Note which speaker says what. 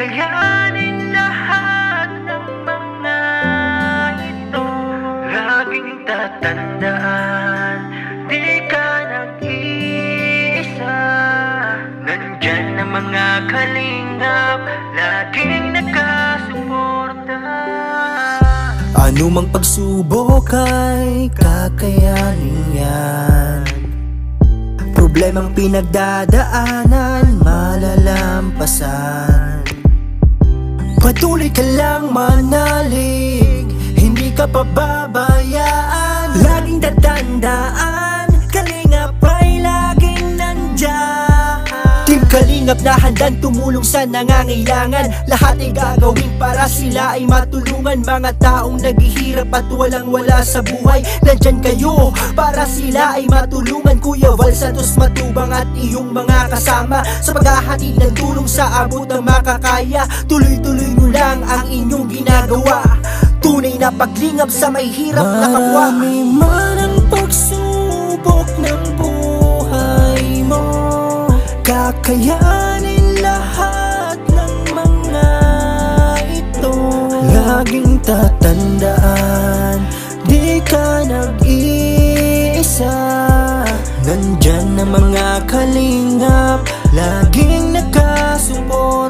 Speaker 1: Kakayanin lahat ng mga ito. Laging tatandaan, di ka nag-iisa. Nandyan ang mga kalingap, laging nakasuporta.
Speaker 2: Anumang pagsubok ay kakayanin yan. Problemang pinagdadaanan, malalampasan. Patuloy ka lang manalig, hindi ka pababayaan. Laging tatandaan, kalingap ay laging nandyan. Team Kalingap na handang tumulong sa nangangailangan. Lahat ay gagawin para sila ay matulungan. Mga taong naghihirap at walang-wala sa buhay, nandyan kayo para sila ay matulungan. Kuya Val Santos Matubang at iyong mga kasama sa paghahatid ng tulong sa abot ng makakaya. Tuloy-tuloy mo lang ang inyong ginagawa. Tunay na paglingap sa may hirap na kapwa. Marami man ang pagsubok ng buhay mo, kakayanin lahat ng mga ito. Laging tatandaan, di ka nag-iisa. Nandyan ang mga kalingap, laging nakasuporta.